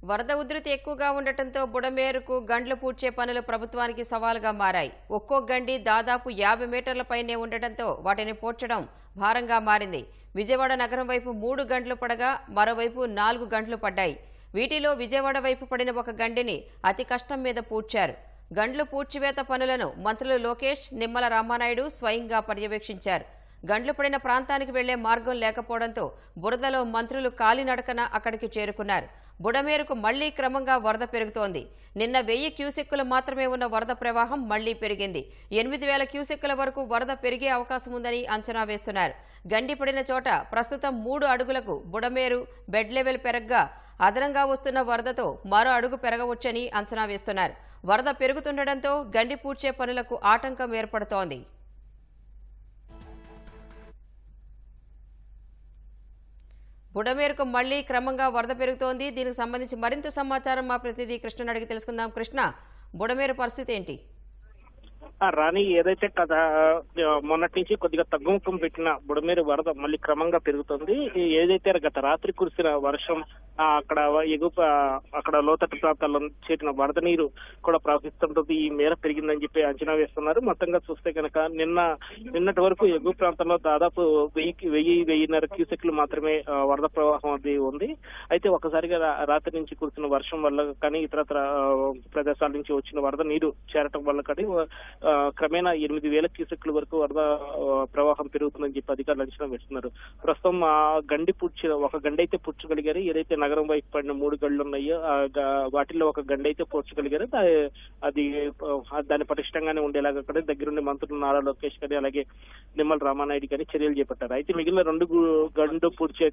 వరద ఉధృతి ఎక్కువగా ఉండటంతో బుడమేరుకు గండ్లు పూడ్చే పనులు ప్రభుత్వానికి సవాలుగా మారాయి. ఒక్కో గండి దాదాపు 50 మీటర్ల పైనే ఉండటంతో వాటిని పూడ్చడం భారంగా మారింది. విజయవాడ నగరం వైపు 3 గంటలు పడగా మరోవైపు 4 గంటలు పడ్డాయి. వీటిలో విజయవాడ వైపు పడిన ఒక గండిని అతి కష్టం మీద పూడ్చారు. గండ్లు పూడ్చివేత పనులను మంత్రులు లోకేష్, నిమ్మల రామానాయుడు స్వయంగా పర్యవేక్షించారు. గండ్లు పడిన ప్రాంతానికి వెళ్లే మార్గం లేకపోవడంతో బురదలో మంత్రులు కాలినడకన అక్కడికి చేరుకున్నారు. బుడమేరుకు మళ్లీ క్రమంగా వరద పెరుగుతోంది. నిన్న 1000 క్యూసెక్కులు మాత్రమే ఉన్న వరద ప్రవాహం మళ్లీ పెరిగింది. 8000 క్యూసెక్కుల వరకు వరద పెరిగే అవకాశం ఉందని అంచనా వేస్తున్నారు. గండి పడిన చోట ప్రస్తుతం 3 అడుగులకు బుడమేరు బెడ్ లెవెల్ పెరగ్గా అదనంగా వస్తున్న వరదతో మరో అడుగు పెరగవచ్చని అంచనా వేస్తున్నారు. వరద పెరుగుతుండటంతో గండి పూడ్చే పనులకు ఆటంకం ఏర్పడుతోంది. బుడమేరుకు మళ్లీ క్రమంగా వరద పెరుగుతోంది. దీనికి సంబంధించి మరింత సమాచారం మా ప్రతినిధి కృష్ణను అడిగి తెలుసుకుందాం. కృష్ణ, బుడమేరు పరిస్థితి ఏంటి? రాణి, ఏదైతే మొన్నటి నుంచి కొద్దిగా తగ్గుముఖం పెట్టిన బుడమేరు వరద మళ్ళీ క్రమంగా పెరుగుతుంది. ఏదైతే గత రాత్రి కురిసిన వర్షం అక్కడ అక్కడ లోతట్టు ప్రాంతాల్లో చేరిన వరద నీరు కూడా ప్రవహిస్తుంటుంది. ఈ మేర పెరిగిందని చెప్పి అంచనా వేస్తున్నారు. మొత్తంగా చూస్తే కనుక నిన్నటి వరకు ఎగువ ప్రాంతంలో దాదాపు 1000-1000 క్యూసెక్లు మాత్రమే వరద ప్రవాహం అది ఉంది. అయితే ఒకసారిగా రాత్రి నుంచి కురిసిన వర్షం వల్ల కానీ ఇతరత్ర ప్రదేశాల నుంచి వచ్చిన వరద నీరు చేరటం వల్ల కానీ క్రమేణా 8000 క్యూసెక్ల వరకు వరద ప్రవాహం పెరుగుతుందని చెప్పి అధికారులు అంచనా వేస్తున్నారు. ప్రస్తుతం ఒక గండి అయితే పూడ్చగలిగారు. ఏదైతే నగరం వైపు పడిన 3 గంటలు ఉన్నాయో వాటిల్లో ఒక గండి అయితే పూడ్చగలిగారు. అది దాన్ని పటిష్టంగానే ఉండేలాగా అక్కడ దగ్గరుండి మంత్రులు నారా లోకేష్ గాని అలాగే నిమ్మల రామానాయుడు గాని చర్యలు చేపట్టారు. అయితే మిగిలిన 2 గండు పూడ్చే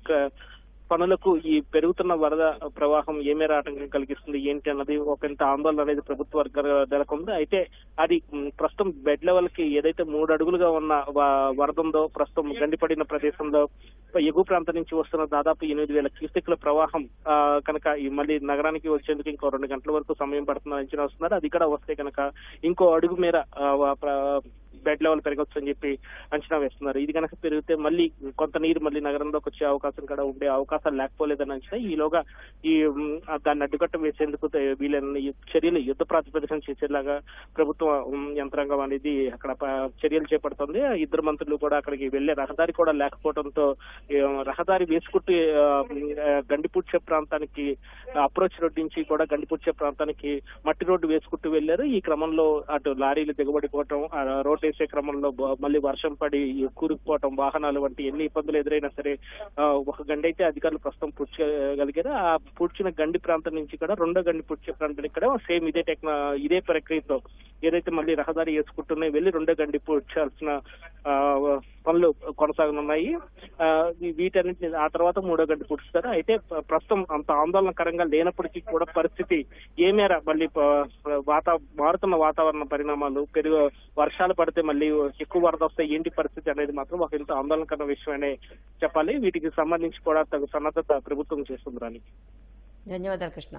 పనులకు ఈ పెరుగుతున్న వరద ప్రవాహం ఏ మేర ఆటంకం కలిగిస్తుంది ఏంటి అన్నది ఒకంత ఆందోళన అనేది ప్రభుత్వ వర్గాల నెలకొంది. అయితే అది ప్రస్తుతం బెడ్ లెవెల్ కి ఏదైతే 3 అడుగులుగా ఉన్న వరద ఉందో ప్రస్తుతం గండిపడిన ప్రదేశంలో ఎగువ ప్రాంతం నుంచి వస్తున్న దాదాపు 8000 క్యూసెక్ల ప్రవాహం కనుక మళ్ళీ నగరానికి వచ్చేందుకు ఇంకో 2 గంటల వరకు సమయం పడుతుందని అంచనా వస్తున్నారు. అది కూడా వస్తే కనుక ఇంకో అడుగు మేర బెడ్ లెవెల్ పెరగొచ్చు అని చెప్పి అంచనా వేస్తున్నారు. ఇది కనుక పెరిగితే మళ్ళీ కొంత నీరు మళ్ళీ నగరంలోకి వచ్చే అవకాశం కూడా ఉండే అవకాశాలు లేకపోలేదని అంచనా. ఈలోగా దాన్ని అడ్డుకట్ట వేసేందుకు వీళ్ళని చర్యలు యుద్ధ ప్రాతిపదికన చేసేలాగా ప్రభుత్వ యంత్రాంగం అనేది అక్కడ చర్యలు చేపడుతుంది. 2 మంత్రులు కూడా అక్కడికి వెళ్లే రహదారి కూడా లేకపోవడంతో రహదారి వేసుకుంటూ గండిపూడ్చే ప్రాంతానికి అప్రోచ్ రోడ్ నుంచి కూడా గండిపూడ్చే ప్రాంతానికి మట్టి రోడ్డు వేసుకుంటూ వెళ్లారు. ఈ క్రమంలో అటు లారీలు దిగబడిపోవటం, రోడ్ వేసే క్రమంలో మళ్ళీ వర్షం పడి కూరుకుపోవటం, వాహనాలు వంటి ఎన్ని ఇబ్బందులు ఎదురైనా సరే ఒక గండి అయితే అధికారులు ప్రస్తుతం పూడ్చగలిగారు. ఆ పూడ్చిన గండి ప్రాంతం నుంచి కూడా 2వ గండి పూడ్చే ప్రాంతానికి కూడా సేమ్ ఇదే ప్రక్రియతో ఏదైతే మళ్ళీ రహదారి వేసుకుంటూనే వెళ్లి 2వ గండి పూడ్చాల్సిన పనులు కొనసాగనున్నాయి. వీటన్నిటిని ఆ తర్వాత 3వ గండి పూడ్చుతారు. అయితే ప్రస్తుతం అంత ఆందోళనకరంగా లేనప్పటికీ కూడా పరిస్థితి ఏ మేర మళ్ళీ మారుతున్న వాతావరణ పరిణామాలు వర్షాలు పడితే మళ్ళీ ఎక్కువ వరద వస్తే ఏంటి పరిస్థితి అనేది మాత్రం ఒక ఇంత ఆందోళనకర విషయమనే చెప్పాలి. వీటికి సంబంధించి కూడా తగు సన్నద్ధత ప్రభుత్వం చేస్తుంది. ధన్యవాదాలు కృష్ణ.